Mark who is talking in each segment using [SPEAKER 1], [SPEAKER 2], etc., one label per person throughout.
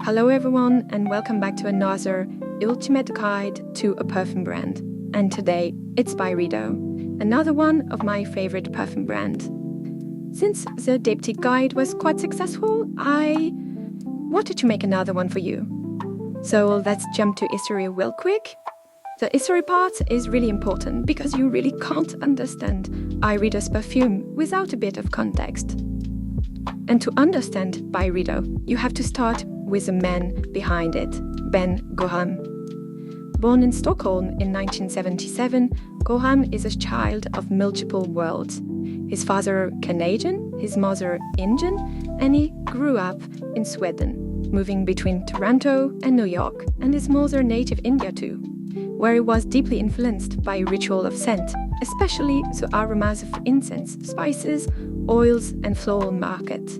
[SPEAKER 1] Hello everyone and welcome back to another ultimate guide to a perfume brand. And today it's ByRedo, another one of my favorite perfume brands. Since the diptych guide was quite successful, I wanted to make another one for you. So let's jump to history real quick. The history part is really important because you really can't understand ByRedo's perfume without a bit of context. And to understand ByRedo, you have to start with the man behind it, Ben Goham. Born in Stockholm in 1977, Goham is a child of multiple worlds. His father Canadian, his mother Indian, and he grew up in Sweden, moving between Toronto and New York, and his mother native India too, where he was deeply influenced by ritual of scent, especially the aromas of incense, spices, oils, and floral market.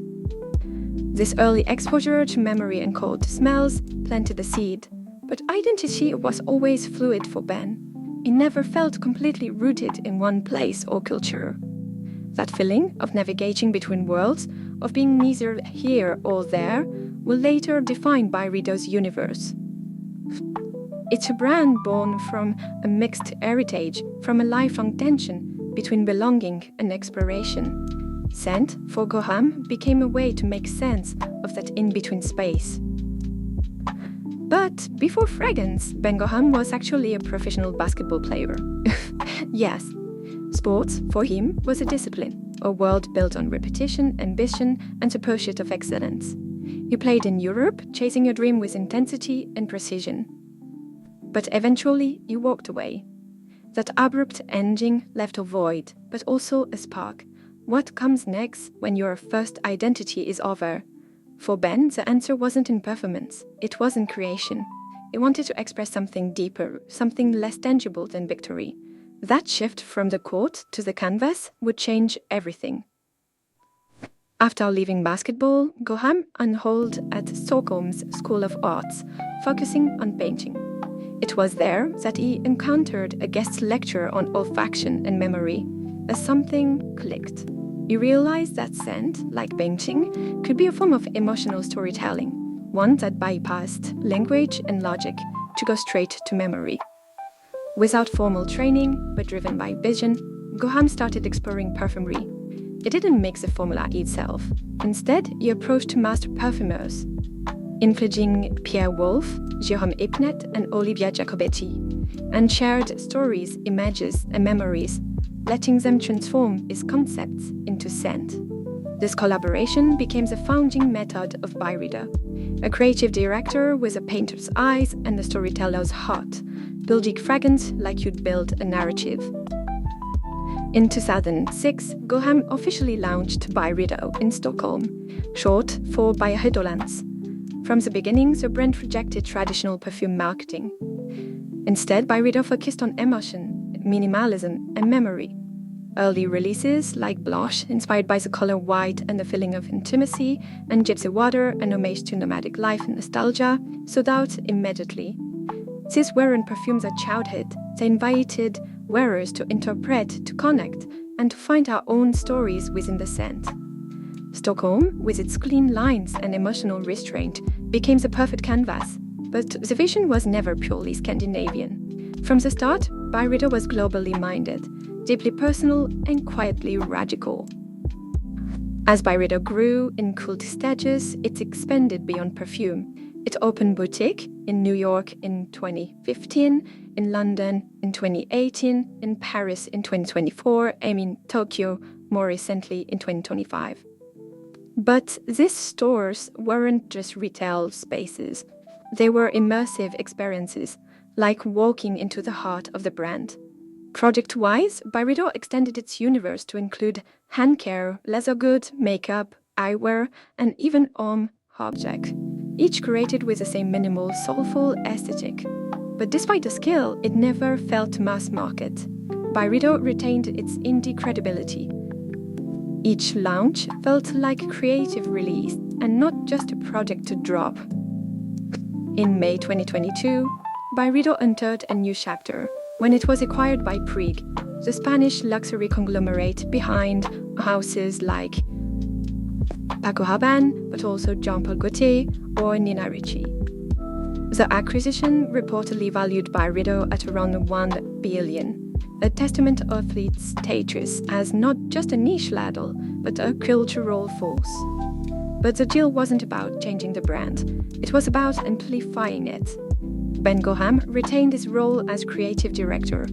[SPEAKER 1] This early exposure to memory and cold smells planted the seed, but identity was always fluid for Ben. He never felt completely rooted in one place or culture. That feeling of navigating between worlds, of being neither here or there, will later define ByRedo's universe. It's a brand born from a mixed heritage, from a lifelong tension between belonging and exploration. Scent, for Goham, became a way to make sense of that in-between space. But before fragrance, Ben Goham was actually a professional basketball player. Yes, sports, for him, was a discipline, a world built on repetition, ambition, and the pursuit of excellence. He played in Europe, chasing a dream with intensity and precision. But eventually, he walked away. That abrupt ending left a void, but also a spark. What comes next when your first identity is over? For Ben, the answer wasn't in performance, it was in creation. He wanted to express something deeper, something less tangible than victory. That shift from the court to the canvas would change everything. After leaving basketball, Goham enrolled at Stockholm's School of Arts, focusing on painting. It was there that he encountered a guest lecture on olfaction and memory, as something clicked. He realized that scent, like painting, could be a form of emotional storytelling, one that bypassed language and logic to go straight to memory. Without formal training, but driven by vision, Goham started exploring perfumery. He didn't make the formula itself. Instead, he approached master perfumers, including Pierre Wolf, Jérôme Hypnet, and Olivia Jacobetti, and shared stories, images, and memories, letting them transform his concepts into scent. This collaboration became the founding method of ByRedo, a creative director with a painter's eyes and a storyteller's heart, building fragrance like you'd build a narrative. In 2006, Goham officially launched ByRedo in Stockholm, short for ByRedolands. From the beginning, the brand rejected traditional perfume marketing. Instead, ByRedo focused on emotion, minimalism, and memory. Early releases like Blanche, inspired by the color white and the feeling of intimacy, and Gypsy Water, an homage to nomadic life and nostalgia, sold out immediately. These weren't perfumes at childhood. They invited wearers to interpret, to connect, and to find our own stories within the scent. Stockholm, with its clean lines and emotional restraint, became the perfect canvas. But the vision was never purely Scandinavian. From the start, ByRedo was globally minded, deeply personal and quietly radical. As ByRedo grew in cult stages, it expanded beyond perfume. It opened boutique in New York in 2015, in London in 2018, in Paris in 2024, and in Tokyo more recently in 2025. But these stores weren't just retail spaces. They were immersive experiences, like walking into the heart of the brand. Project-wise, ByRedo extended its universe to include hand care, leather goods, makeup, eyewear, and even home objects, each curated with the same minimal, soulful aesthetic. But despite the scale, it never felt mass market. ByRedo retained its indie credibility. Each launch felt like a creative release and not just a project to drop. In May 2022, ByRedo entered a new chapter when it was acquired by Puig, the Spanish luxury conglomerate behind houses like Paco Rabanne, but also Jean-Paul Gaultier or Nina Ricci. The acquisition reportedly valued ByRedo at around 1 billion, a testament of its status as not just a niche label, but a cultural force. But the deal wasn't about changing the brand, it was about amplifying it. Ben Gorham retained his role as creative director,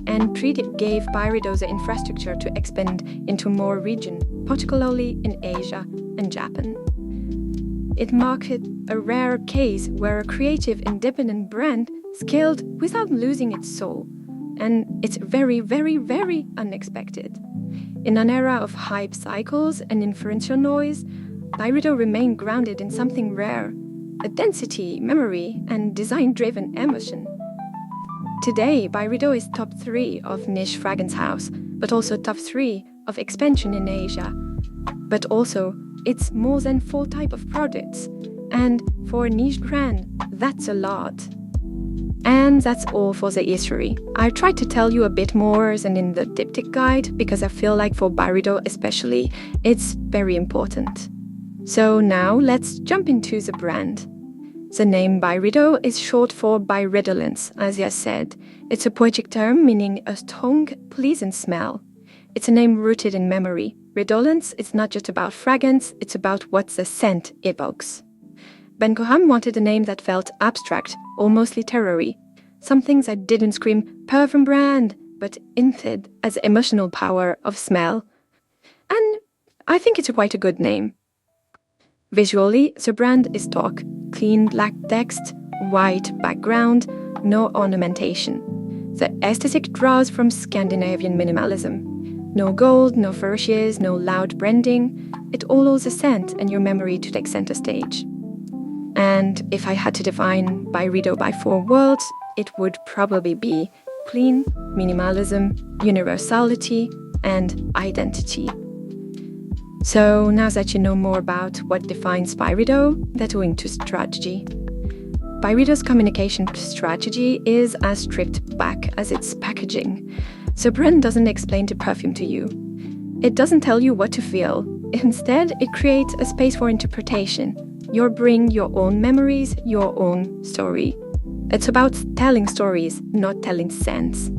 [SPEAKER 1] and Treat gave ByRedo the infrastructure to expand into more regions, particularly in Asia and Japan. It marked a rare case where a creative independent brand scaled without losing its soul, and it's very, very, very unexpected. In an era of hype cycles and influential noise, ByRedo remained grounded in something rare, a density, memory, and design-driven emotion. Today, ByRedo is top 3 of niche fragrance house, but also top 3 of expansion in Asia. But also, it's more than 4 types of products, and for a niche brand, that's a lot. And that's all for the history. I tried to tell you a bit more than in the diptych guide, because I feel like for ByRedo especially, it's very important. So now let's jump into the brand. The name ByRedo is short for byredolence, as I said. It's a poetic term meaning a strong, pleasant smell. It's a name rooted in memory. Redolence is not just about fragrance, it's about what the scent evokes. Ben Gorham wanted a name that felt abstract, almost literary. Something that didn't scream perfume brand, but hinted as emotional power of smell. And I think it's quite a good name. Visually, the brand is stark, clean black text, white background, no ornamentation. The aesthetic draws from Scandinavian minimalism. No gold, no flourishes, no loud branding. It all owes a scent and your memory to take center stage. And if I had to define ByRedo by 4 words, it would probably be clean, minimalism, universality, and identity. So now that you know more about what defines ByRedo, let's go into strategy. ByRedo's communication strategy is as stripped back as its packaging. The brand doesn't explain the perfume to you. It doesn't tell you what to feel. Instead, it creates a space for interpretation. You bring your own memories, your own story. It's about telling stories, not telling scents.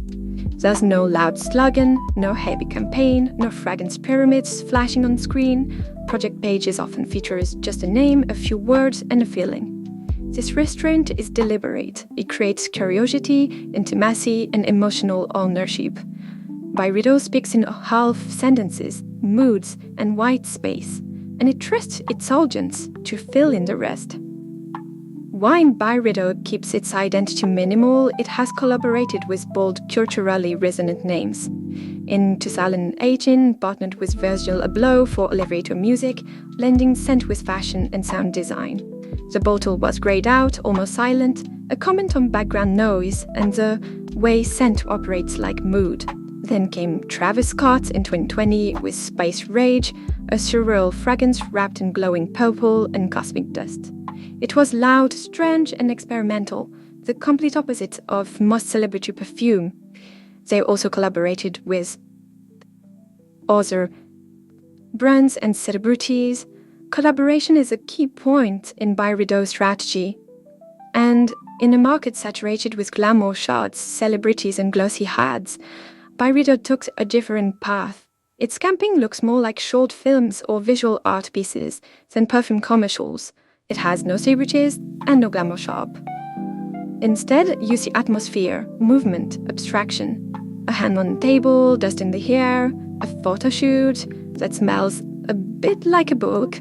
[SPEAKER 1] There's no loud slogan, no heavy campaign, no fragrance pyramids flashing on screen. Project pages often features just a name, a few words, and a feeling. This restraint is deliberate. It creates curiosity, intimacy, and emotional ownership. ByRedo speaks in half sentences, moods, and white space, and it trusts its audience to fill in the rest. While ByRedo keeps its identity minimal, it has collaborated with bold, culturally resonant names. In 2018, partnered with Virgil Abloh for elevator music, blending scent with fashion and sound design. The bottle was grayed out, almost silent, a comment on background noise and the way scent operates like mood. Then came Travis Scott in 2020 with Space Rage, a surreal fragrance wrapped in glowing purple and cosmic dust. It was loud, strange, and experimental, the complete opposite of most celebrity perfume. They also collaborated with other brands and celebrities. Collaboration is a key point in ByRedo's strategy. And in a market saturated with glamour shots, celebrities, and glossy ads, ByRedo took a different path. Its campaign looks more like short films or visual art pieces than perfume commercials. It has no celebrities and no glamour shop. Instead, you see atmosphere, movement, abstraction. A hand on the table, dust in the air, a photo shoot that smells a bit like a book.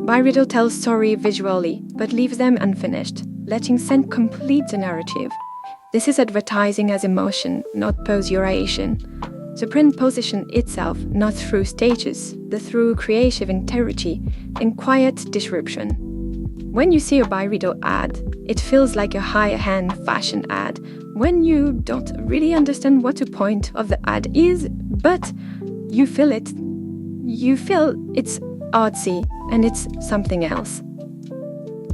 [SPEAKER 1] ByRedo tells story visually, but leaves them unfinished, letting scent complete the narrative. This is advertising as emotion, not persuasion. The brand positions itself not through status, but through creative integrity and quiet disruption. When you see a ByRedo ad, it feels like a high-end fashion ad, when you don't really understand what the point of the ad is, but you feel it. You feel it's artsy and it's something else.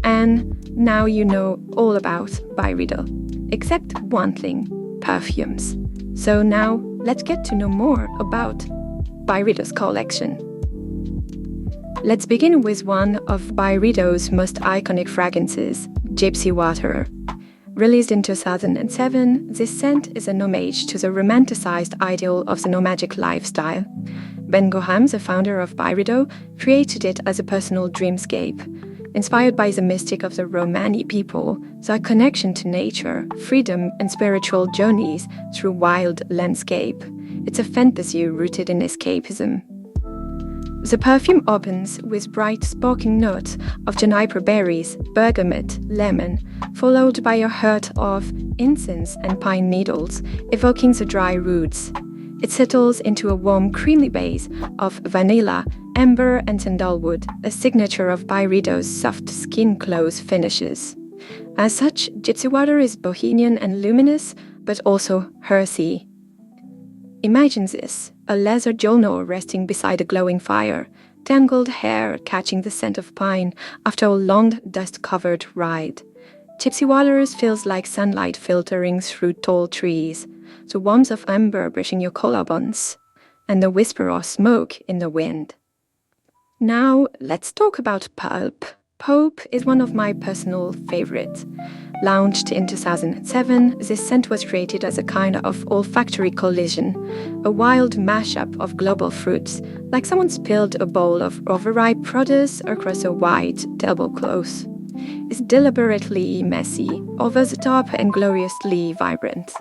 [SPEAKER 1] And now you know all about ByRedo, except one thing, perfumes. So now let's get to know more about ByRedo's collection. Let's begin with one of ByRedo's most iconic fragrances, Gypsy Water. Released in 2007, this scent is an homage to the romanticized ideal of the nomadic lifestyle. Ben Goham, the founder of ByRedo, created it as a personal dreamscape. Inspired by the mystic of the Romani people, their connection to nature, freedom, and spiritual journeys through wild landscape. It's a fantasy rooted in escapism. The perfume opens with bright sparkling notes of juniper berries, bergamot, lemon, followed by a hurt of incense and pine needles, evoking the dry roots. It settles into a warm, creamy base of vanilla, amber, and sandalwood, a signature of ByRedo's soft skin clothes finishes. As such, Gypsy Water is bohemian and luminous, but also earthy. Imagine this, a leather journal resting beside a glowing fire, tangled hair catching the scent of pine after a long, dust-covered ride. Gypsy Water feels like sunlight filtering through tall trees, the warmth of amber brushing your collarbones, and the whisper of smoke in the wind. Now, let's talk about Pulp. Pulp is one of my personal favorites. Launched in 2007, this scent was created as a kind of olfactory collision, a wild mashup of global fruits, like someone spilled a bowl of overripe produce across a white tablecloth. It's deliberately messy, over-the-top, and gloriously vibrant.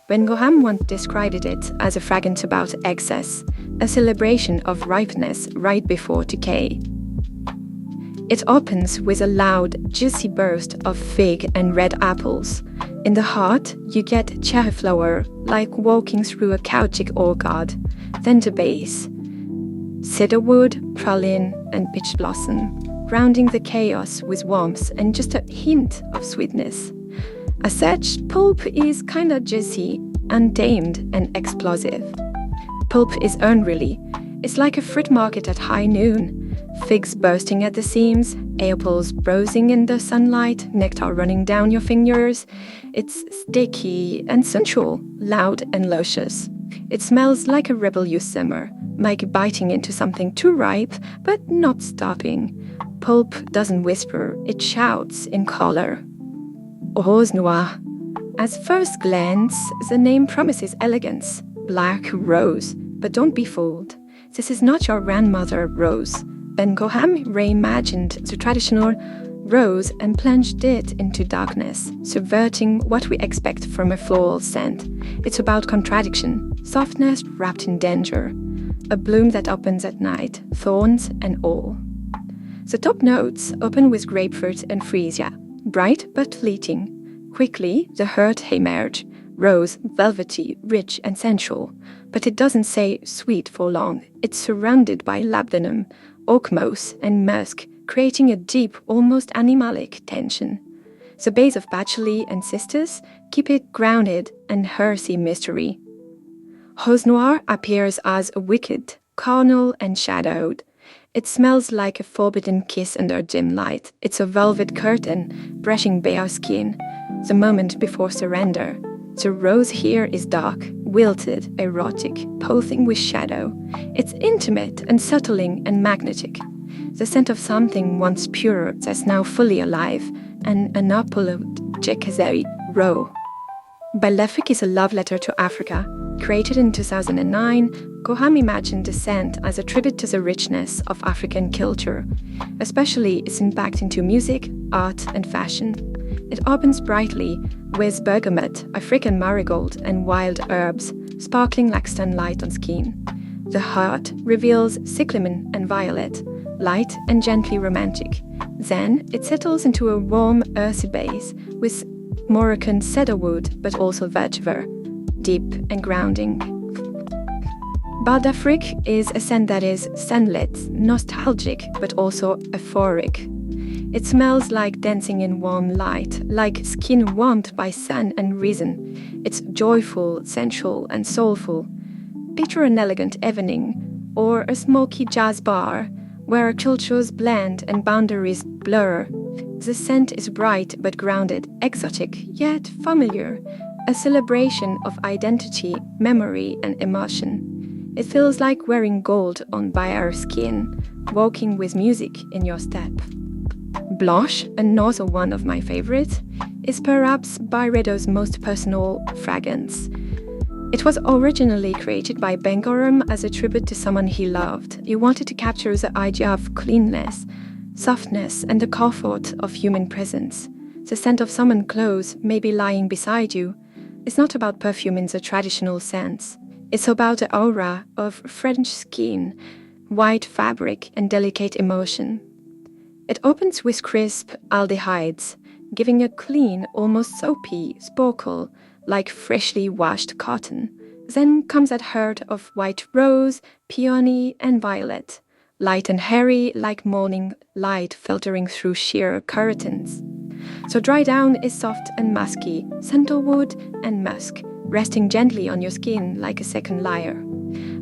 [SPEAKER 1] Ben Goham once described it as a fragrance about excess, a celebration of ripeness right before decay. It opens with a loud, juicy burst of fig and red apples. In the heart, you get cherry flower, like walking through a chaotic orchard. Then the base, cedarwood, praline, and peach blossom, rounding the chaos with warmth and just a hint of sweetness. As such, Pulp is kinda juicy, untamed, and explosive. Pulp is unruly. It's like a fruit market at high noon. Figs bursting at the seams, apples browsing in the sunlight, nectar running down your fingers. It's sticky and sensual, loud and luscious. It smells like a rebellious summer, like biting into something too ripe, but not stopping. Pulp doesn't whisper, it shouts in color. Rose Noir. At first glance, the name promises elegance, black rose, but don't be fooled. This is not your grandmother rose. Ben Goham reimagined the traditional rose and plunged it into darkness, subverting what we expect from a floral scent. It's about contradiction, softness wrapped in danger, a bloom that opens at night, thorns and all. The top notes open with grapefruit and freesia, bright but fleeting. Quickly, the heart emerges, rose, velvety, rich and sensual, but it doesn't stay sweet for long. It's surrounded by labdanum, oak moss and musk, creating a deep, almost animalic tension. The base of patchouli and cistus keep it grounded and earthy mystery. Rose Noir appears as a wicked, carnal and shadowed. It smells like a forbidden kiss under dim light. It's a velvet curtain, brushing bare skin, the moment before surrender. The rose here is dark, wilted, erotic, posing with shadow. It's intimate, unsettling, and magnetic. The scent of something once pure that's now fully alive, and unapologetically raw. Bibliothèque is a love letter to Africa. Created in 2009, Goham imagined the scent as a tribute to the richness of African culture, especially its impact into music, art, and fashion. It opens brightly with bergamot, African marigold, and wild herbs, sparkling like sunlight on skin. The heart reveals cyclamen and violet, light and gently romantic. Then it settles into a warm, earthy base with Moroccan cedarwood, but also vetiver, deep and grounding. ByRedo is a scent that is sunlit, nostalgic, but also euphoric. It smells like dancing in warm light, like skin warmed by sun and reason. It's joyful, sensual, and soulful. Picture an elegant evening, or a smoky jazz bar, where cultures blend and boundaries blur. The scent is bright but grounded, exotic, yet familiar, a celebration of identity, memory, and emotion. It feels like wearing gold on bare skin, walking with music in your step. Blanche, another one of my favorites, is perhaps ByRedo's most personal fragrance. It was originally created by Ben Gorham as a tribute to someone he loved. He wanted to capture the idea of cleanness, softness, and the comfort of human presence. The scent of someone close, maybe lying beside you, is not about perfume in the traditional sense. It's about the aura of French skin, white fabric, and delicate emotion. It opens with crisp aldehydes, giving a clean, almost soapy sparkle like freshly washed cotton. Then comes that herd of white rose, peony, and violet, light and hairy like morning light filtering through sheer curtains. So dry down is soft and musky, sandalwood and musk, resting gently on your skin like a second layer.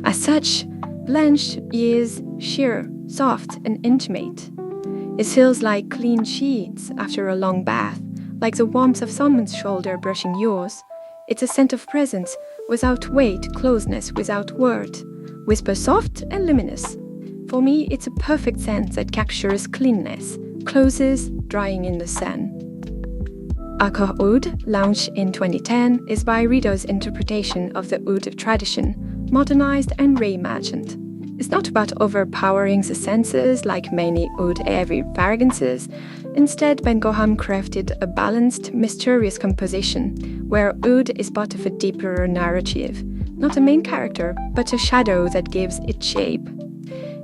[SPEAKER 1] As such, Blanche is sheer, soft, and intimate. It feels like clean sheets after a long bath, like the warmth of someone's shoulder brushing yours. It's a scent of presence, without weight, closeness, without word. Whisper soft and luminous. For me, it's a perfect scent that captures cleanness, closes, drying in the sun. Ahah Oud, launched in 2010, is ByRedo's interpretation of the oud tradition, modernized and reimagined. It's not about overpowering the senses like many oud-heavy fragrances. Instead, Ben Gorham crafted a balanced, mysterious composition, where oud is part of a deeper narrative, not a main character, but a shadow that gives it shape.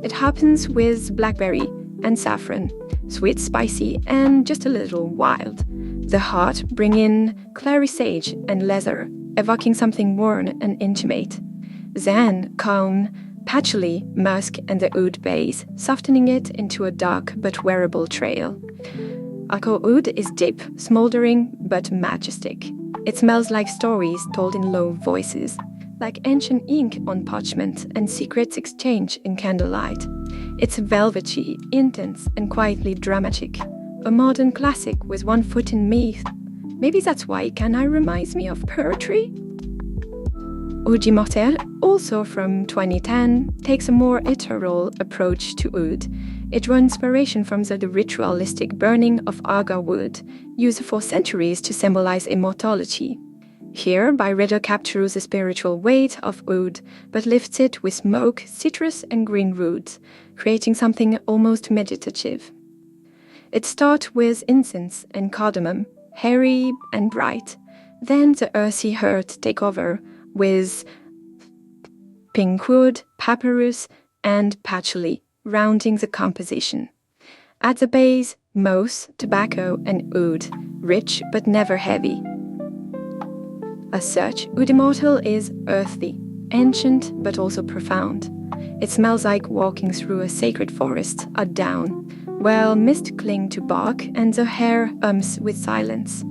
[SPEAKER 1] It happens with blackberry and saffron, sweet, spicy, and just a little wild. The heart bring in clary sage and leather, evoking something warm and intimate. Then come patchouli, musk, and the oud base, softening it into a dark but wearable trail. Ahah Oud is deep, smoldering, but majestic. It smells like stories told in low voices, like ancient ink on parchment and secrets exchanged in candlelight. It's velvety, intense, and quietly dramatic. A modern classic with one foot in myth. Maybe that's why Cana reminds me of poetry? Oud Immortelle, also from 2010, takes a more ethereal approach to oud. It draws inspiration from the ritualistic burning of agar wood, used for centuries to symbolize immortality. Here, ByRedo captures the spiritual weight of oud, but lifts it with smoke, citrus, and green roots, creating something almost meditative. It starts with incense and cardamom, hairy and bright. Then the earthy heart takes over with pink wood, papyrus, and patchouli, rounding the composition. At the base, moss, tobacco, and oud, rich but never heavy. As such, Oud Immortelle is earthy, ancient but also profound. It smells like walking through a sacred forest at dawn, while mist clings to bark and the hair hums with silence.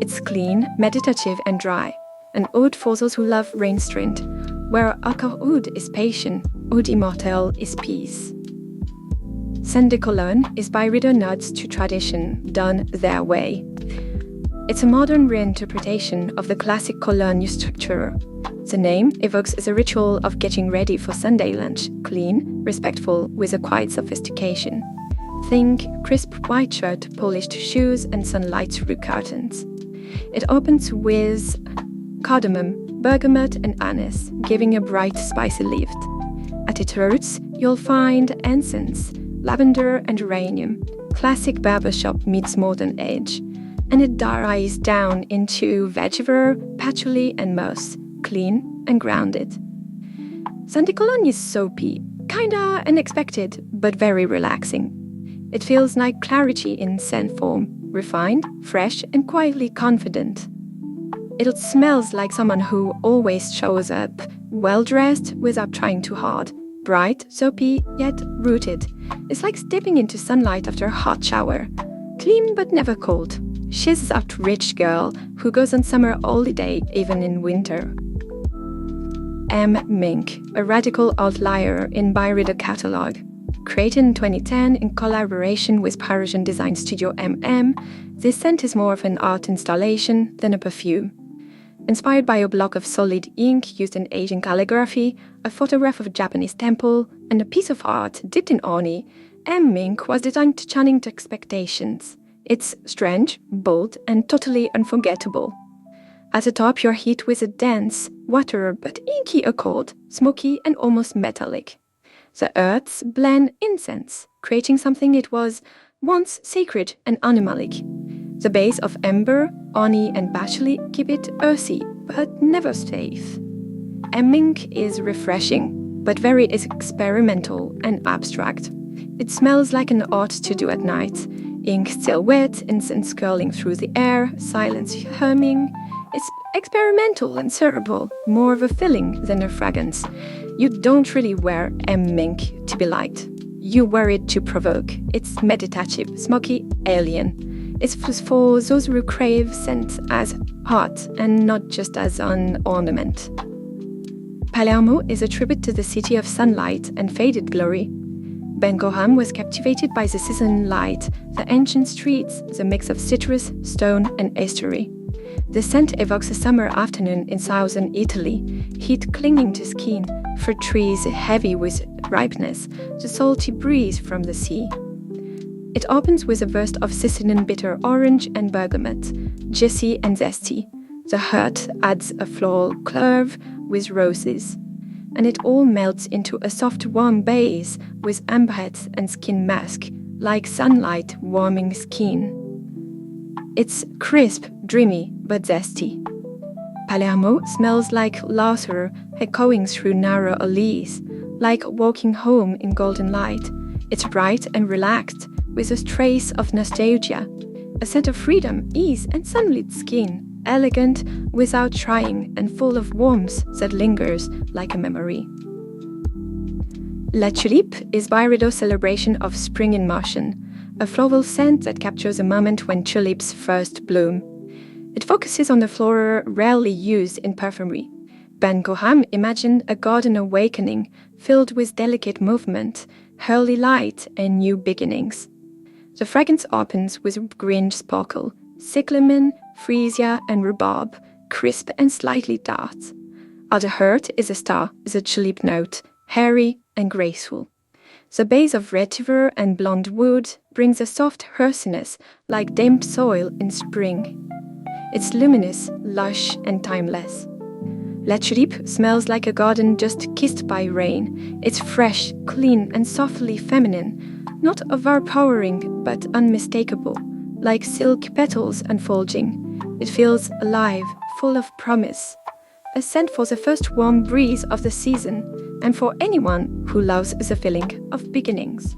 [SPEAKER 1] It's clean, meditative, and dry, an ode for those who love restraint. Where Ahah Oud is patient, Oud Immortelle is peace. Scent de Cologne is ByRedo nods to tradition, done their way. It's a modern reinterpretation of the classic Cologne structure. The name evokes the ritual of getting ready for Sunday lunch, clean, respectful, with a quiet sophistication. Think crisp white shirt, polished shoes, and sunlight through curtains. It opens with cardamom, bergamot, and anise, giving a bright, spicy lift. At its roots, you'll find incense, lavender, and geranium. Classic barbershop meets modern age. And it dries down into vetiver, patchouli, and moss, clean and grounded. Scent de Cologne is soapy, kinda unexpected, but very relaxing. It feels like clarity in scent form, refined, fresh, and quietly confident. It smells like someone who always shows up, well-dressed without trying too hard, bright, soapy, yet rooted. It's like stepping into sunlight after a hot shower. Clean but never cold. She's that rich girl who goes on summer holiday even in winter. Mink, a radical outlier in ByRedo catalog. Created in 2010 in collaboration with Parisian design studio this scent is more of an art installation than a perfume. Inspired by a block of solid ink used in Asian calligraphy, a photograph of a Japanese temple, and a piece of art dipped in honey, Mink was designed to challenge expectations. It's strange, bold, and totally unforgettable. At the top, you're hit with a dense, water but inky accord, smoky and almost metallic. The earths blend incense, creating something it was once sacred and animalic. The base of amber, honey, and patchouli keep it earthy, but never safe. Mink is refreshing, but very experimental and abstract. It smells like an art studio at night. Ink still wet, incense curling through the air, silence humming. It's experimental and cerebral, more of a feeling than a fragrance. You don't really wear Mink to be liked. You wear it to provoke. It's meditative, smoky, alien. It's for those who crave scent as art and not just as an ornament. Palermo is a tribute to the city of sunlight and faded glory. Bengoham was captivated by the seasonal light, the ancient streets, the mix of citrus, stone, and estuary. The scent evokes a summer afternoon in southern Italy, heat clinging to skin, fruit trees heavy with ripeness, the salty breeze from the sea. It opens with a burst of Sicilian bitter orange and bergamot, juicy and zesty. The hut adds a floral curve with roses, and it all melts into a soft warm base with ambrette and skin mask, like sunlight warming skin. It's crisp, dreamy, but zesty. Palermo smells like laughter echoing through narrow alleys, like walking home in golden light. It's bright and relaxed, with a trace of nostalgia, a scent of freedom, ease, and sunlit skin, elegant without trying and full of warmth that lingers like a memory. La Tulipe is ByRedo's celebration of spring in motion, a floral scent that captures a moment when tulips first bloom. It focuses on the flora rarely used in perfumery. Bengoham imagined a garden awakening filled with delicate movement, early light, and new beginnings. The fragrance opens with green sparkle, cyclamen, freesia, and rhubarb, crisp and slightly tart. At the heart is a star, the tulip note, hairy and graceful. The base of vetiver and blonde wood brings a soft earthiness like damp soil in spring. It's luminous, lush, and timeless. La Tulipe smells like a garden just kissed by rain. It's fresh, clean, and softly feminine, not overpowering but unmistakable, like silk petals unfolding. It feels alive, full of promise. A scent for the first warm breeze of the season, and for anyone who loves the feeling of beginnings.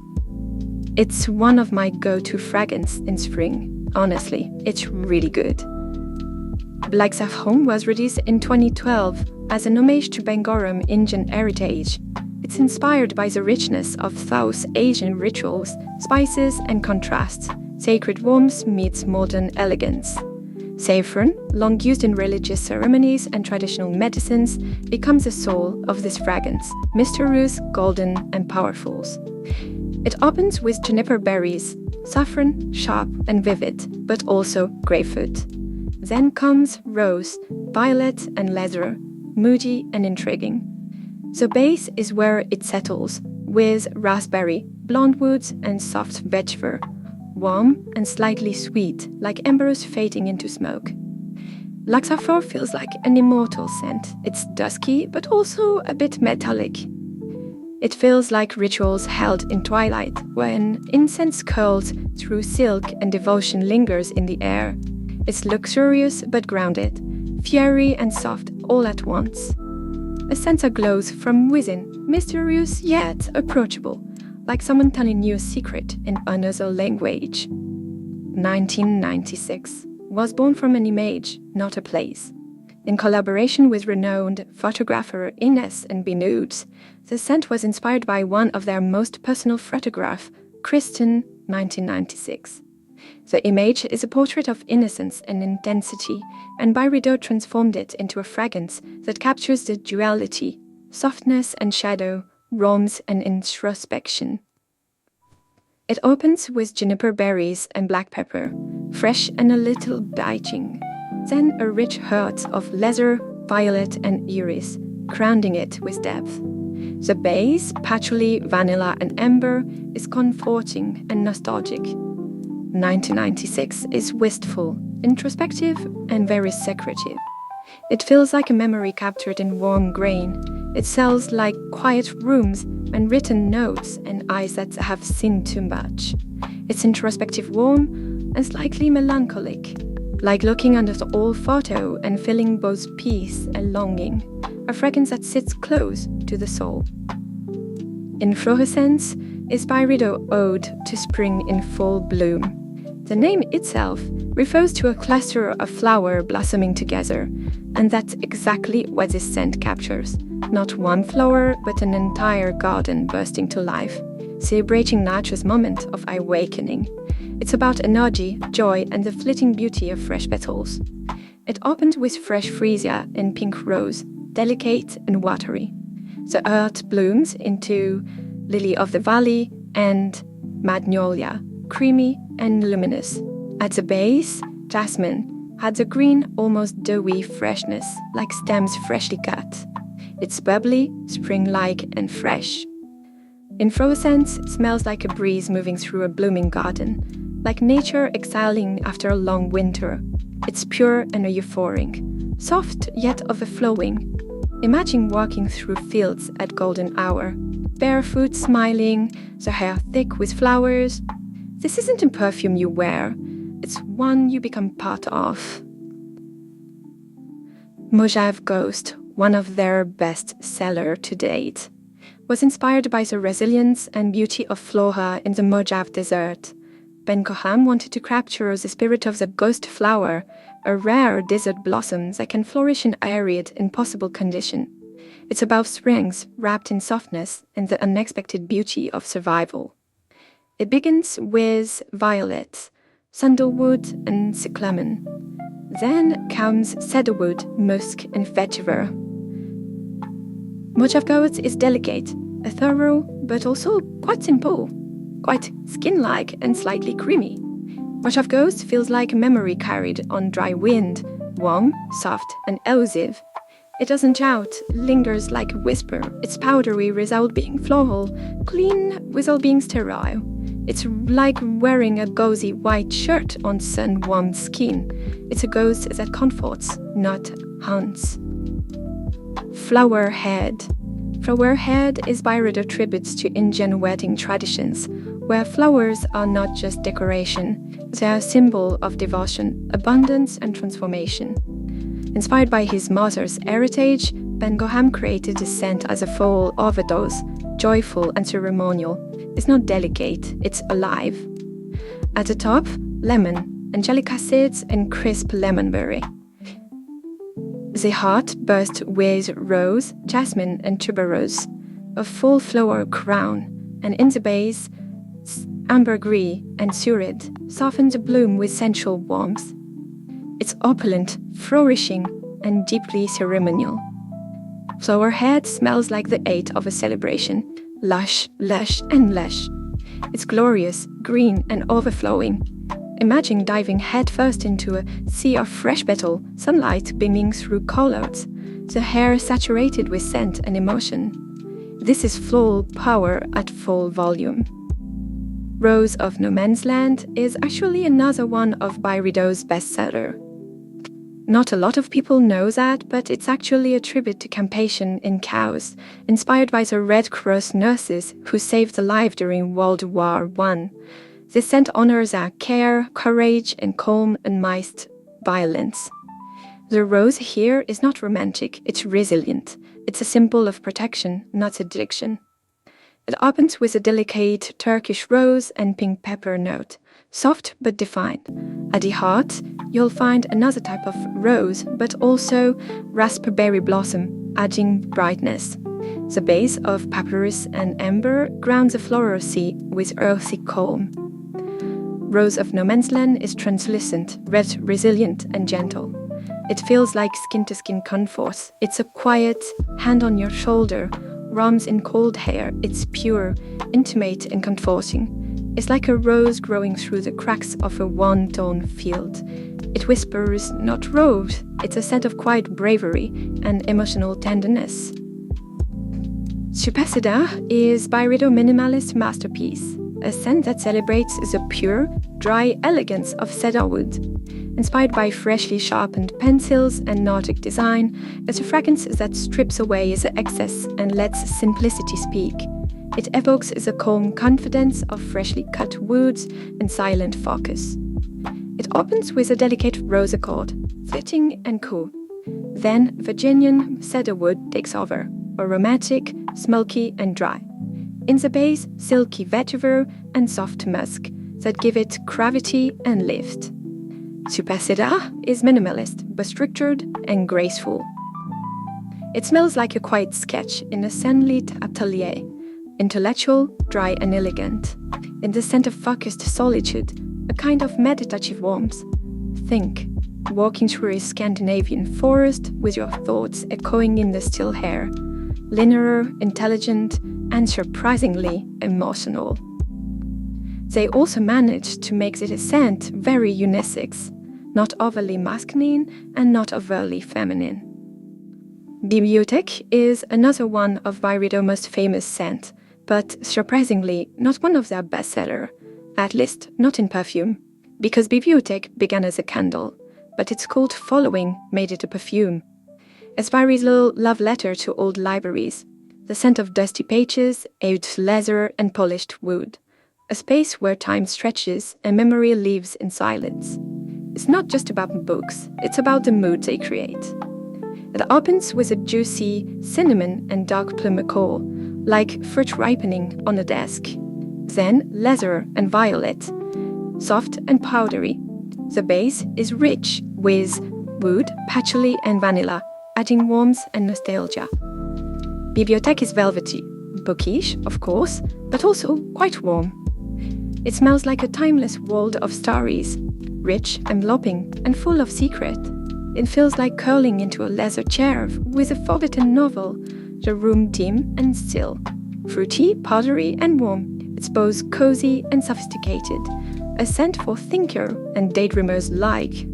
[SPEAKER 1] It's one of my go-to fragrances in spring. Honestly, it's really good. Black Saffron was released in 2012 as an homage to Bengoram Indian heritage. It's inspired by the richness of South Asian rituals, spices, and contrasts. Sacred warmth meets modern elegance. Saffron, long used in religious ceremonies and traditional medicines, becomes the soul of this fragrance, mysterious, golden, and powerful. It opens with juniper berries, saffron, sharp and vivid, but also grapefruit. Then comes rose, violet, and leather, moody and intriguing. The base is where it settles, with raspberry, blonde woods, and soft vetiver, warm and slightly sweet, like embers fading into smoke. Black Saffron feels like an immortal scent. It's dusky, but also a bit metallic. It feels like rituals held in twilight, when incense curls through silk and devotion lingers in the air. It's luxurious but grounded, fiery and soft all at once. A sense that glows from within, mysterious yet approachable, like someone telling you a secret in another language. 1996 was born from an image, not a place. In collaboration with renowned photographer Ines and Binoud, the scent was inspired by one of their most personal photographs, Kristen, 1996. The image is a portrait of innocence and intensity, and ByRedo transformed it into a fragrance that captures the duality, softness and shadow, warmth and introspection. It opens with juniper berries and black pepper, fresh and a little biting. Then a rich heart of leather, violet and iris, crowning it with depth. The base, patchouli, vanilla, and amber, is comforting and nostalgic. 1996 is wistful, introspective, and very secretive. It feels like a memory captured in warm grain. It sells like quiet rooms and written notes and eyes that have seen too much. It's introspective, warm, and slightly melancholic, like looking under the old photo and feeling both peace and longing, a fragrance that sits close to the soul. Inflorescence is ByRedo ode to spring in full bloom. The name itself refers to a cluster of flowers blossoming together, and that's exactly what this scent captures. Not one flower, but an entire garden bursting to life, celebrating nature's moment of awakening. It's about energy, joy, and the fleeting beauty of fresh petals. It opened with fresh freesia and pink rose, delicate and watery. The earth blooms into lily of the valley and magnolia, creamy and luminous. At the base, jasmine had a green, almost dewy freshness, like stems freshly cut. It's bubbly, spring-like, and fresh. Inflorescence smells like a breeze moving through a blooming garden, like nature exhaling after a long winter. It's pure and euphoric, soft yet overflowing. Imagine walking through fields at golden hour, barefoot, smiling, the hair thick with flowers. This isn't a perfume you wear, it's one you become part of. Mojave Ghost, one of their best sellers to date, was inspired by the resilience and beauty of flora in the Mojave Desert. Ben Coham wanted to capture the spirit of the ghost flower, a rare desert blossom that can flourish in arid, impossible conditions. It's about springs wrapped in softness and the unexpected beauty of survival. It begins with violets, sandalwood, and cyclamen. Then comes cedarwood, musk, and vetiver. Mojave Ghost is delicate, ethereal, but also quite simple, quite skin-like and slightly creamy. Mojave Ghost feels like a memory carried on dry wind, warm, soft, and elusive. It doesn't shout, lingers like a whisper. It's powdery without being floral, clean without being sterile. It's like wearing a gauzy white shirt on sun-warmed skin. It's a ghost that comforts, not haunts. Flowerhead. Flowerhead is ByRedo tributes to Indian wedding traditions, where flowers are not just decoration, they are a symbol of devotion, abundance, and transformation. Inspired by his mother's heritage, Ben Coham created the scent as a full overdose, joyful and ceremonial. It's not delicate, it's alive. At the top, lemon, angelic acids, and crisp lemonberry. The heart bursts with rose, jasmine, and tuberose, a full flower crown, and in the base, ambergris and surid soften the bloom with sensual warmth. It's opulent, flourishing, and deeply ceremonial. Flowerhead smells like the age of a celebration, lush, lush, and lush. It's glorious, green, and overflowing. Imagine diving headfirst into a sea of fresh petal, sunlight beaming through collards, the hair saturated with scent and emotion. This is floral power at full volume. Rose of No Man's Land is actually another one of ByRedo's bestsellers. Not a lot of people know that, but it's actually a tribute to compassion in cows, inspired by the Red Cross nurses who saved the life during World War I. This scent honors their care, courage, and calm amidst violence. The rose here is not romantic, it's resilient. It's a symbol of protection, not addiction. It opens with a delicate Turkish rose and pink pepper note, soft but defined. At the heart, you'll find another type of rose, but also raspberry blossom, adding brightness. The base of papyrus and amber grounds the floral sea with earthy calm. Rose of No Man's Land is translucent, red, resilient, and gentle. It feels like skin-to-skin comfort. It's a quiet, hand on your shoulder, warmth in cold hair. It's pure, intimate, and comforting. It's like a rose growing through the cracks of a one-tone field. It whispers, not rose. It's a scent of quiet bravery and emotional tenderness. Supercedar is ByRedo minimalist masterpiece, a scent that celebrates the pure, dry elegance of cedar wood. Inspired by freshly sharpened pencils and Nordic design, it's a fragrance that strips away the excess and lets simplicity speak. It evokes the calm confidence of freshly cut woods and silent focus. It opens with a delicate rose accord, flitting and cool. Then Virginian cedarwood takes over, aromatic, smoky and dry. In the base, silky vetiver and soft musk that give it gravity and lift. Supercedar is minimalist, but structured and graceful. It smells like a quiet sketch in a sunlit atelier, intellectual, dry and elegant. In the scent of focused solitude, a kind of meditative warmth. Think, walking through a Scandinavian forest with your thoughts echoing in the still air. Linear, intelligent, and surprisingly emotional. They also managed to make the scent very unisex, not overly masculine and not overly feminine. Bibliothèque is another one of ByRedo's most famous scents, but surprisingly not one of their bestsellers, at least not in perfume, because Bibliothèque began as a candle, but its cult following made it a perfume. It's ByRedo's love letter to old libraries, the scent of dusty pages, aged leather and polished wood, a space where time stretches and memory lives in silence. It's not just about books, it's about the mood they create. It opens with a juicy cinnamon and dark plum macaw, like fruit ripening on a desk. Then leather and violet, soft and powdery. The base is rich with wood, patchouli and vanilla, adding warmth and nostalgia. Bibliothèque is velvety, bookish, of course, but also quite warm. It smells like a timeless world of stories, rich, enveloping, and full of secret. It feels like curling into a leather chair with a forgotten novel, the room dim and still. Fruity, powdery, and warm, it's both cozy and sophisticated, a scent for thinker and daydreamers alike.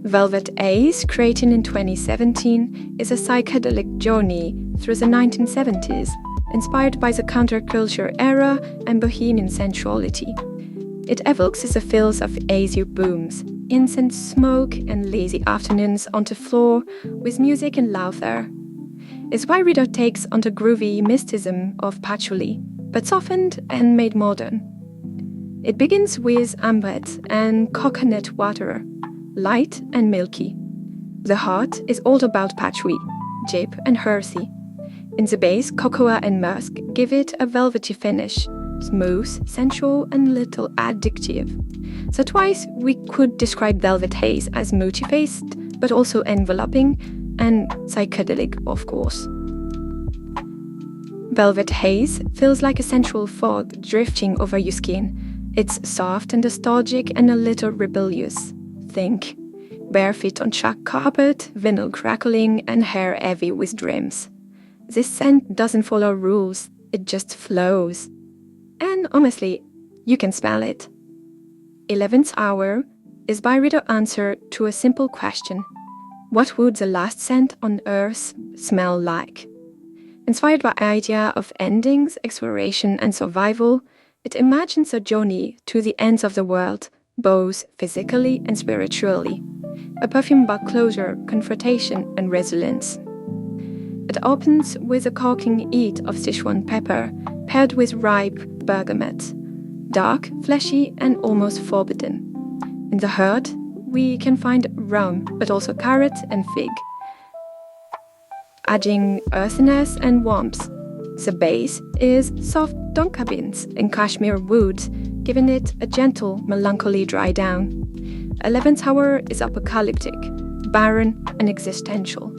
[SPEAKER 1] Velvet Haze, created in 2017, is a psychedelic journey through the 1970s, inspired by the counterculture era and bohemian sensuality. It evokes the feels of hazy booms, incense smoke and lazy afternoons on the floor with music and laughter. Its ByRedo takes on the groovy mysticism of patchouli, but softened and made modern. It begins with ambret and coconut water, light and milky. The heart is all about patchouli, gyp and hersey. In the base, cocoa and musk give it a velvety finish, smooth, sensual and little addictive. So twice we could describe Velvet Haze as multi-faced, but also enveloping and psychedelic, of course. Velvet Haze feels like a sensual fog drifting over your skin. It's soft and nostalgic and a little rebellious. Think, bare feet on chalk carpet, vinyl crackling and hair heavy with dreams. This scent doesn't follow rules, it just flows. And honestly, you can smell it. 11th Hour is ByRedo's answer to a simple question. What would the last scent on Earth smell like? Inspired by the idea of endings, exploration and survival, it imagines a journey to the ends of the world, both physically and spiritually. A perfume about closure, confrontation and resilience. It opens with a corking heat of Sichuan pepper, paired with ripe bergamot. Dark, fleshy and almost forbidden. In the heart, we can find rum, but also carrot and fig, adding earthiness and warmth. The base is soft tonka beans in cashmere wood, giving it a gentle, melancholy dry down. 11th Hour is apocalyptic, barren and existential.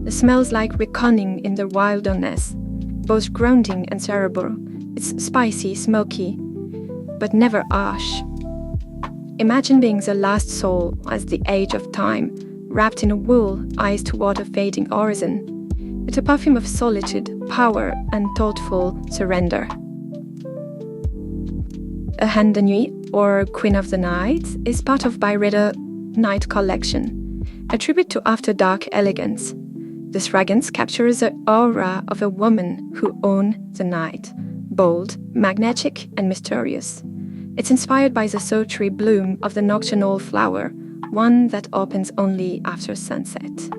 [SPEAKER 1] It smells like reckoning in the wilderness, both grounding and cerebral. It's spicy, smoky, but never harsh. Imagine being the last soul as the age of time, wrapped in a wool, eyes toward a fading horizon. It's a perfume of solitude, power, and thoughtful surrender. Reine de Nuit, or Queen of the Night, is part of ByRedo Night Collection, a tribute to after-dark elegance. This fragrance captures the aura of a woman who owns the night, bold, magnetic, and mysterious. It's inspired by the sultry bloom of the nocturnal flower, one that opens only after sunset.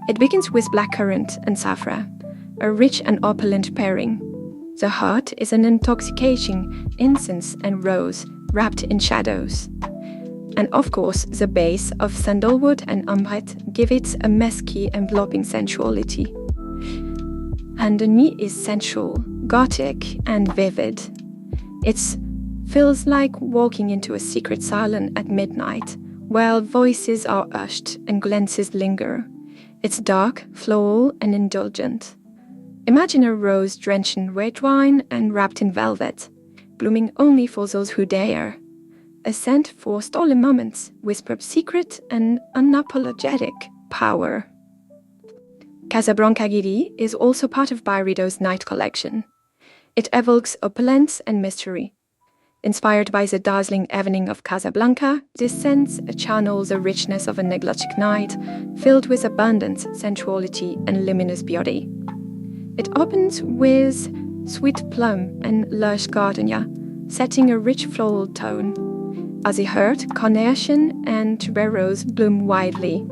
[SPEAKER 1] It begins with blackcurrant and saffron, a rich and opulent pairing. The heart is an intoxicating incense and rose wrapped in shadows. And of course, the base of sandalwood and ambrette give it a musky, enveloping sensuality. And the Nuit is sensual, gothic, and vivid. It feels like walking into a secret salon at midnight, while voices are hushed and glances linger. It's dark, floral, and indulgent. Imagine a rose drenched in red wine and wrapped in velvet, blooming only for those who dare. A scent for stolen moments, whispered secret and unapologetic power. Casablanca Lily is also part of ByRedo's night collection. It evokes opulence and mystery. Inspired by the dazzling evening of Casablanca, this scent channels the richness of an exotic night, filled with abundance, sensuality, and luminous beauty. It opens with sweet plum and lush gardenia, setting a rich floral tone. As a heart, carnation and tuberose bloom widely,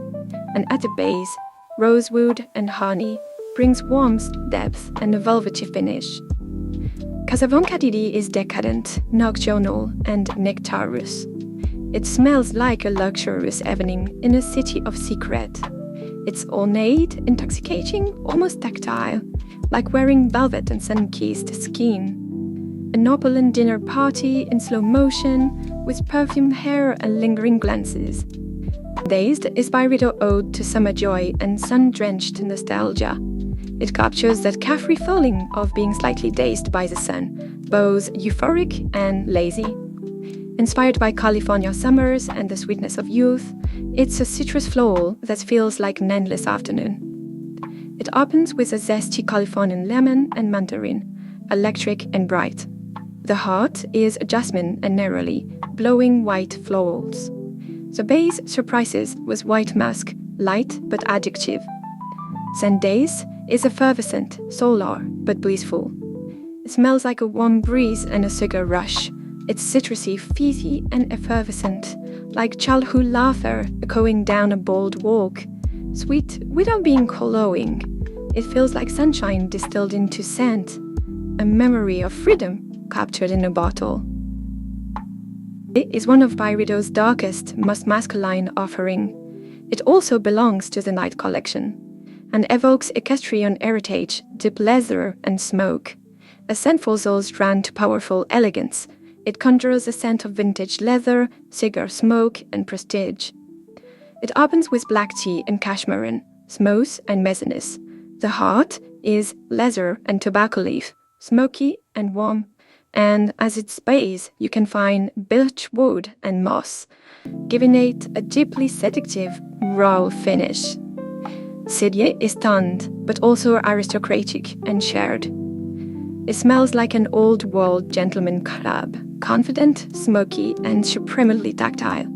[SPEAKER 1] and at the base, rosewood and honey brings warmth, depth, and a velvety finish. Casablanca Lily is decadent, nocturnal, and nectarous. It smells like a luxurious evening in a city of secret. It's ornate, intoxicating, almost tactile, like wearing velvet and sun-kissed skin. An opulent dinner party in slow motion, with perfumed hair and lingering glances. Sundazed is ByRedo ode to summer joy and sun-drenched nostalgia. It captures that carefree feeling of being slightly dazed by the sun, both euphoric and lazy. Inspired by California summers and the sweetness of youth, it's a citrus floral that feels like an endless afternoon. It opens with a zesty Californian lemon and mandarin, electric and bright. The heart is jasmine and neroli, blowing white florals. The base surprises with white musk, light but addictive. Sundazed is effervescent, solar but blissful. It smells like a warm breeze and a cigar rush. It's citrusy, fizzy, and effervescent, like childhood laughter echoing down a bold walk. Sweet without being cloying. It feels like sunshine distilled into scent, a memory of freedom captured in a bottle. It is one of ByRedo's darkest, most masculine offering. It also belongs to the night collection, and evokes equestrian heritage, deep leather, and smoke. A scent for those drawn to powerful elegance, it conjures a scent of vintage leather, cigar smoke, and prestige. It opens with black tea and cashmere, smooth and mezzanous. The heart is leather and tobacco leaf, smoky and warm. And as its base, you can find birch wood and moss, giving it a deeply seductive, raw finish. Sellier is stunned, but also aristocratic and shared. It smells like an old-world gentleman club, confident, smoky, and supremely tactile.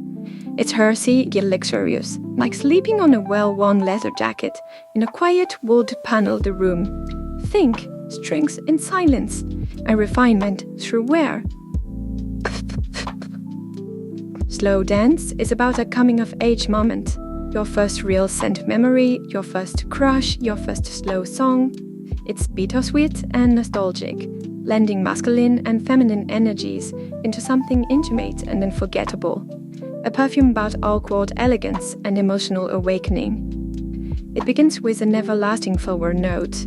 [SPEAKER 1] It's hearty yet luxurious, like sleeping on a well-worn leather jacket in a quiet wood-paneled room. Think strength in silence, and refinement through wear. Slow Dance is about a coming-of-age moment. Your first real scent memory, your first crush, your first slow song. It's bittersweet and nostalgic, blending masculine and feminine energies into something intimate and unforgettable. A perfume about awkward elegance and emotional awakening. It begins with an everlasting forward note,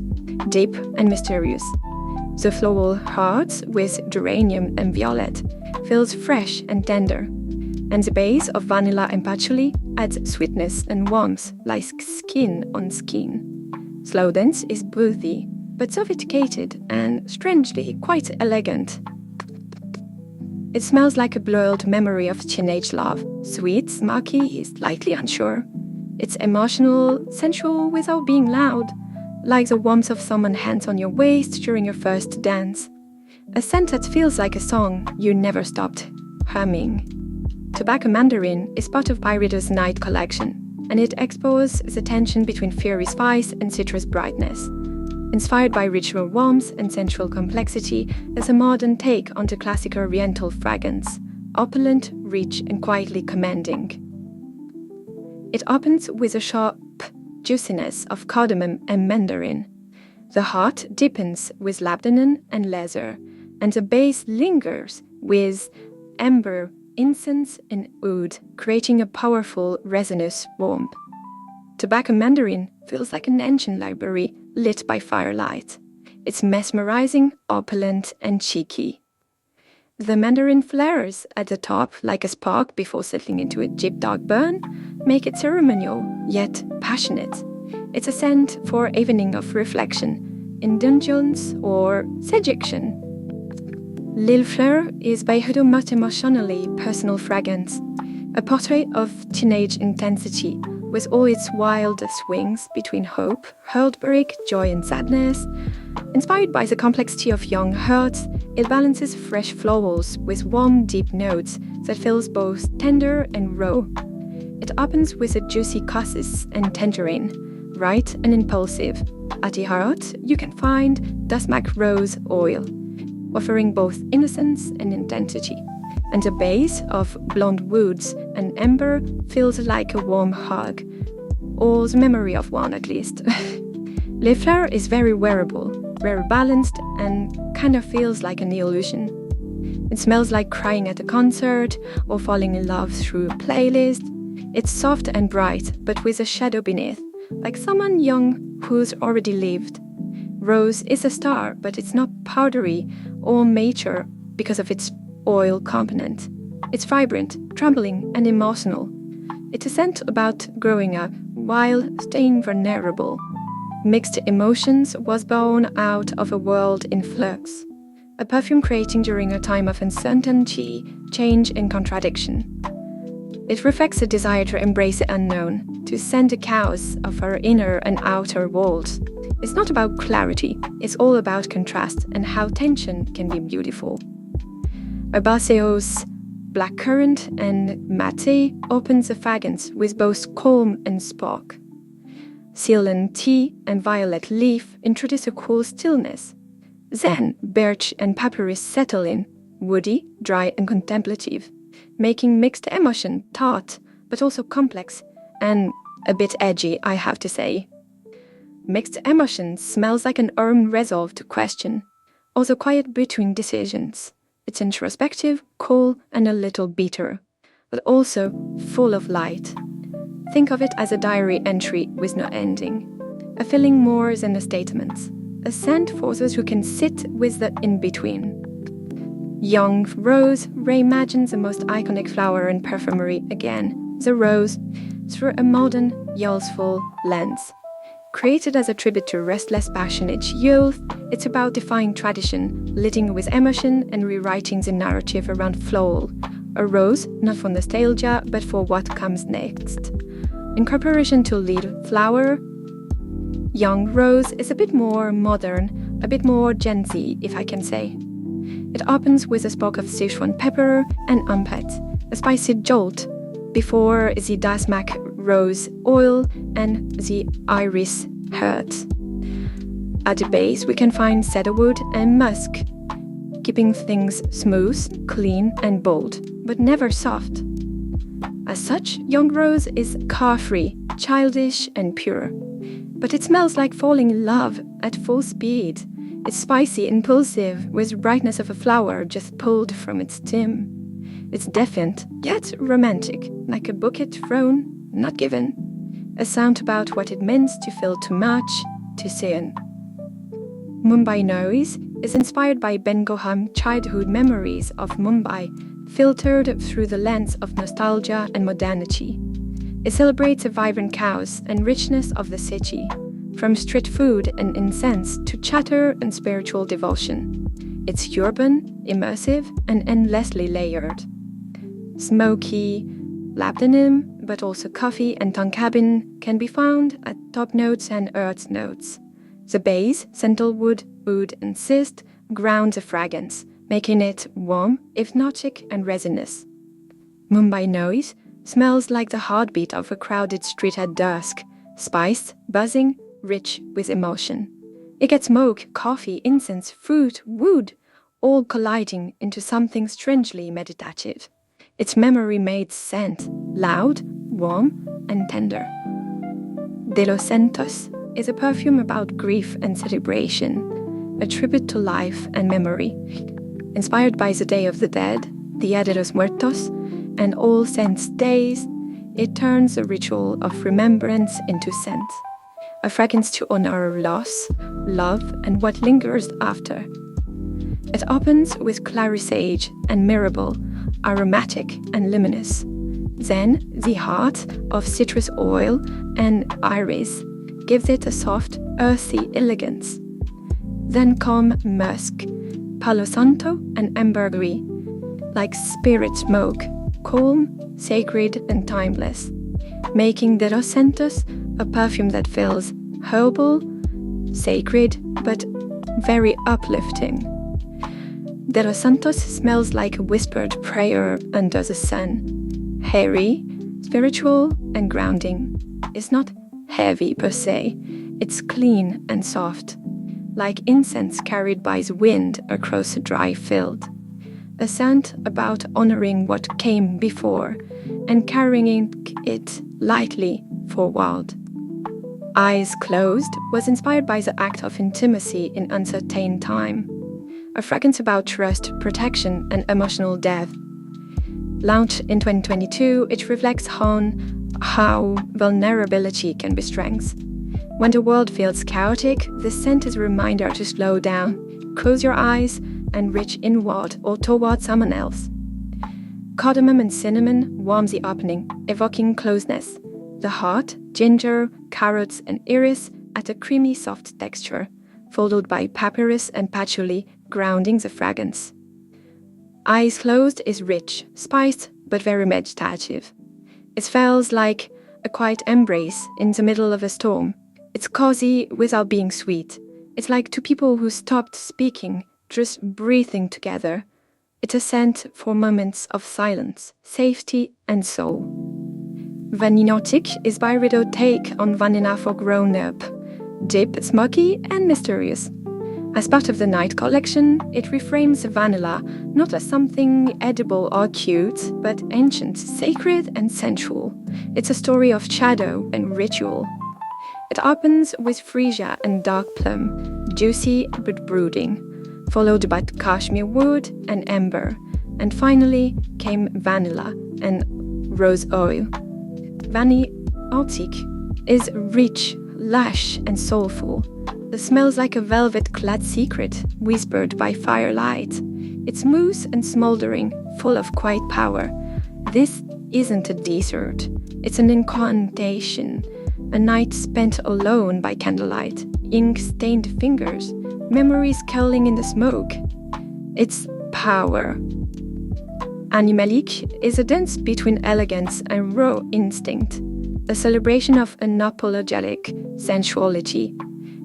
[SPEAKER 1] deep and mysterious. The floral heart, with geranium and violet, feels fresh and tender, and the base of vanilla and patchouli adds sweetness and warmth like skin on skin. Slow Dance is breathy, but sophisticated and, strangely, quite elegant. It smells like a blurred memory of teenage love, sweet, smoky, slightly unsure. It's emotional, sensual without being loud, like the warmth of someone's hands on your waist during your first dance. A scent that feels like a song you never stopped humming. Tobacco Mandarin is part of ByRedo's night collection. and it explores the tension between fiery spice and citrus brightness. Inspired by ritual warmth and sensual complexity, there's a modern take on the classic oriental fragrance, opulent, rich, and quietly commanding. It opens with a sharp juiciness of cardamom and mandarin. The heart deepens with labdanum and leather, and the base lingers with amber, incense, and oud, creating a powerful resinous warmth. Tobacco Mandarin feels like an ancient library lit by firelight. It's mesmerizing, opulent, and cheeky. The Mandarin flares at the top, like a spark before settling into a deep dark burn, make it ceremonial, yet passionate. It's a scent for evening of reflection, indulgence, or seduction. Lil Fleur is ByRedo most emotionally personal fragrance, a portrait of teenage intensity, with all its wild swings between hope, heartbreak, joy and sadness. Inspired by the complexity of young hearts, it balances fresh florals with warm, deep notes that feels both tender and raw. It opens with a juicy cassis and tangerine, bright and impulsive. At the heart, you can find Dusmak rose oil, offering both innocence and intensity. And the base of blonde woods and amber feels like a warm hug, or the memory of one at least. Lil Fleur is very wearable, very balanced, and kind of feels like an illusion. It smells like crying at a concert or falling in love through a playlist. It's soft and bright, but with a shadow beneath, like someone young who's already lived. Rose is a star, but it's not powdery or mature because of its oil component. It's vibrant, trembling, and emotional. It's a scent about growing up while staying vulnerable. Mixed Emotions was born out of a world in flux, a perfume creating during a time of uncertainty, change, and contradiction. It reflects a desire to embrace the unknown, to ascend the chaos of our inner and outer worlds. It's not about clarity, it's all about contrast and how tension can be beautiful. Herbaceous blackcurrant and mate opens the fragrance with both calm and spark. Ceylon tea and violet leaf introduce a cool stillness. Then birch and papyrus settle in, woody, dry and contemplative, making Mixed Emotion tart, but also complex and a bit edgy, I have to say. Mixed Emotion smells like an unresolved question, also quiet between decisions. It's introspective, cool, and a little bitter, but also full of light. Think of it as a diary entry with no ending, a feeling more than a statement, a scent for those who can sit with the in-between. Young Rose reimagines the most iconic flower in perfumery again, the rose, through a modern, youthful lens. Created as a tribute to restless, passionate youth, it's about defying tradition, leading with emotion and rewriting the narrative around floral. A rose, not for nostalgia, but for what comes next. In comparison to Lil Flower, Young Rose is a bit more modern, a bit more Gen Z, if I can say. It opens with a spark of Sichuan pepper and armpit, a spicy jolt, before the Dusmak rose oil and the iris heart. At the base, we can find cedarwood and musk, keeping things smooth, clean, and bold, but never soft. As such, Young Rose is car-free, childish, and pure. But it smells like falling in love at full speed. It's spicy, impulsive, with brightness of a flower just pulled from its stem. It's defiant, yet romantic, like a bouquet thrown, not given. A sound about what it means to feel too much, too soon. Mumbai Noise is inspired by Ben Goham's childhood memories of Mumbai, filtered through the lens of nostalgia and modernity. It celebrates the vibrant chaos and richness of the city, from street food and incense to chatter and spiritual devotion. It's urban, immersive, and endlessly layered. Smoky, labdanum, but also coffee and tonka can be found at top notes and earth notes. The base, sandalwood, oud, and cyst ground the fragrance, making it warm, hypnotic, and resinous. Mumbai Noise Smells like the heartbeat of a crowded street at dusk, spiced, buzzing, rich with emotion. It gets smoke, coffee, incense, fruit, wood, all colliding into something strangely meditative. Its memory-made scent, loud, warm, and tender. De los Santos is a perfume about grief and celebration, a tribute to life and memory. Inspired by the Day of the Dead, Dia de los Muertos, and All Saints' Days, it turns a ritual of remembrance into scent. A fragrance to honor loss, love, and what lingers after. It opens with clary sage and mirabelle, aromatic and luminous. Then, the heart of citrus oil and iris gives it a soft, earthy elegance. Then come musk, palo santo, and ambergris, like spirit smoke, calm, sacred, and timeless, making De Los Santos a perfume that feels herbal, sacred, but very uplifting. De Los Santos smells like a whispered prayer under the sun. Hairy, spiritual, and grounding. It's not heavy per se, it's clean and soft, like incense carried by the wind across a dry field. A scent about honoring what came before and carrying it lightly forward. Eyes Closed was inspired by the act of intimacy in uncertain time. A fragrance about trust, protection, and emotional depth. Launched in 2022, it reflects on how vulnerability can be strength. When the world feels chaotic, this scent is a reminder to slow down, close your eyes, and reach inward or toward someone else. Cardamom and cinnamon warm the opening, evoking closeness. The heart, ginger, carrots, and iris add a creamy soft texture, followed by papyrus and patchouli, grounding the fragrance. Eyes Closed is rich, spiced, but very meditative. It feels like a quiet embrace in the middle of a storm. It's cozy without being sweet. It's like two people who stopped speaking, just breathing together. It's a scent for moments of silence, safety, and soul. Vanillotic is ByRedo take on vanilla for grown-up. Deep, smoky, and mysterious. As part of the Night collection, it reframes vanilla not as something edible or cute, but ancient, sacred, and sensual. It's a story of shadow and ritual. It opens with freesia and dark plum, juicy but brooding, followed by cashmere wood and amber, and finally came vanilla and rose oil. Vanillotic is rich, lush, and soulful. It smells like a velvet-clad secret, whispered by firelight. It's smooth and smoldering, full of quiet power. This isn't a dessert. It's an incantation. A night spent alone by candlelight, ink-stained fingers, memories curling in the smoke. It's power. Animalique is a dance between elegance and raw instinct, a celebration of unapologetic sensuality.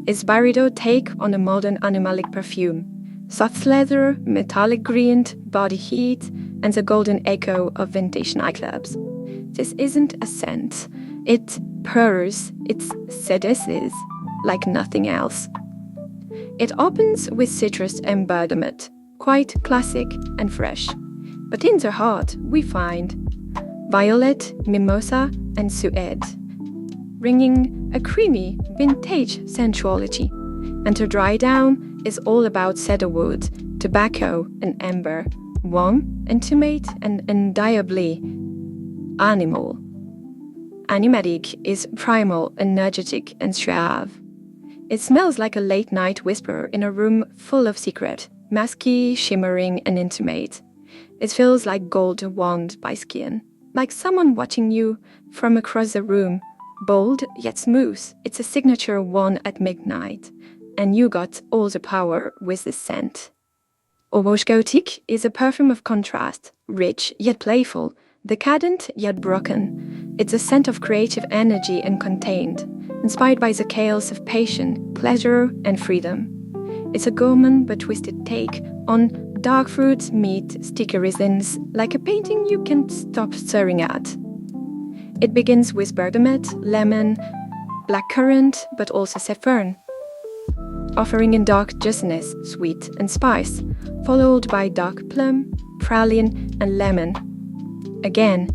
[SPEAKER 1] It's ByRedo take on a modern animalic perfume. Soft leather, metallic grind, body heat, and the golden echo of vintage nightclubs. This isn't a scent. It purrs, it seduces, like nothing else. It opens with citrus and bergamot, quite classic and fresh. But in the heart, we find violet, mimosa, and suede, bringing a creamy, vintage sensuality. And to dry down is all about cedarwood, tobacco, and amber, warm, intimate, and undeniably animal. Animatic is primal, energetic, and suave. It smells like a late-night whisper in a room full of secret, musky, shimmering, and intimate. It feels like gold warmed by skin, like someone watching you from across the room. Bold yet smooth, it's a signature worn at midnight, and you got all the power with this scent. Rouge Chaotique is a perfume of contrast, rich yet playful, decadent yet broken. It's a scent of creative energy and contained, inspired by the chaos of passion, pleasure, and freedom. It's a gourmand but twisted take on dark fruits meet sticky resins, like a painting you can't stop staring at. It begins with bergamot, lemon, blackcurrant, but also saffron, offering in dark juiciness, sweet and spice, followed by dark plum, praline and lemon. Again,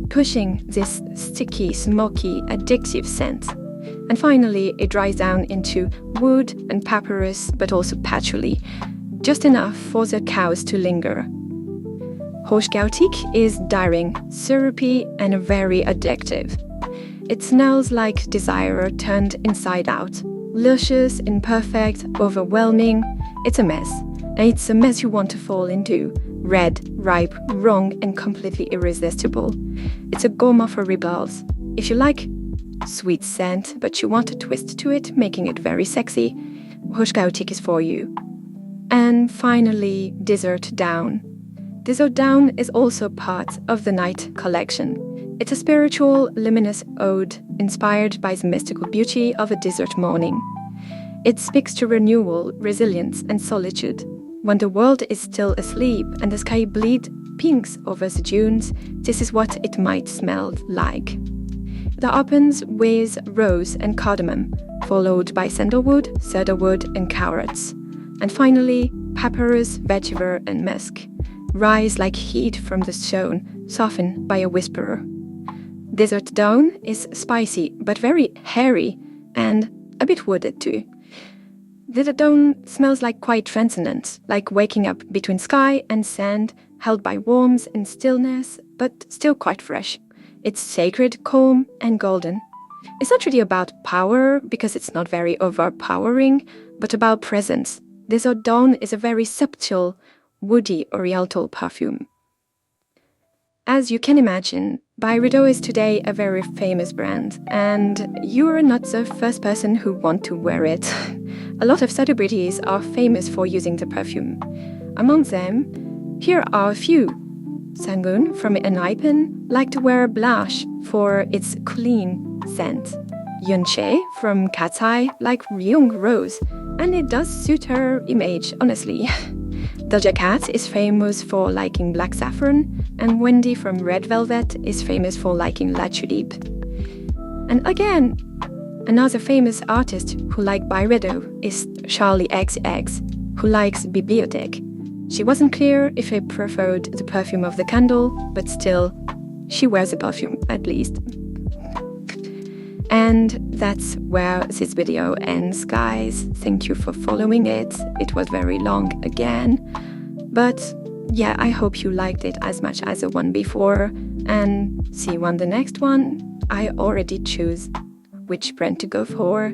[SPEAKER 1] pushing this sticky, smoky, addictive scent. And finally, it dries down into wood and papyrus, but also patchouli, just enough for the cows to linger. Rouge Chaotique is daring, syrupy, and very addictive. It smells like desire turned inside out. Luscious, imperfect, overwhelming. It's a mess. And it's a mess you want to fall into. Red, ripe, wrong, and completely irresistible. It's a gourmand for rebels. If you like sweet scent, but you want a twist to it, making it very sexy, Rouge Chaotique is for you. And finally, Desert Down. Desert Down is also part of the Night collection. It's a spiritual, luminous ode inspired by the mystical beauty of a desert morning. It speaks to renewal, resilience, and solitude. When the world is still asleep and the sky bleeds pinks over the dunes, this is what it might smell like. It opens with rose and cardamom, followed by sandalwood, cedarwood, and carrots. And finally, papyrus, vetiver, and musk rise like heat from the stone, softened by a whisperer. Desert Dawn is spicy, but very hairy, and a bit wooded too. Desert Dawn smells like quite transcendent, like waking up between sky and sand, held by warmth and stillness, but still quite fresh. It's sacred, calm, and golden. It's not really about power, because it's not very overpowering, but about presence. Desert Dawn is a very subtle, woody oriental perfume. As you can imagine, ByRedo is today a very famous brand, and you are not the first person who want to wear it. A lot of celebrities are famous for using the perfume. Among them, here are a few. Sangun from Enhypen liked to wear Blanche for its clean scent. Yunche from Cat's Eye liked young rose, and it does suit her image, honestly. Doja Cat is famous for liking black saffron, and Wendy from Red Velvet is famous for liking La Tulipe. And again, another famous artist who liked ByRedo is Charlie XX, who likes Bibliothèque. She wasn't clear if she preferred the perfume of the candle, but still, she wears the perfume, at least. And that's where this video ends, guys. Thank you for following it. It was very long again. But yeah, I hope you liked it as much as the one before. And see you on the next one. I already choose which brand to go for.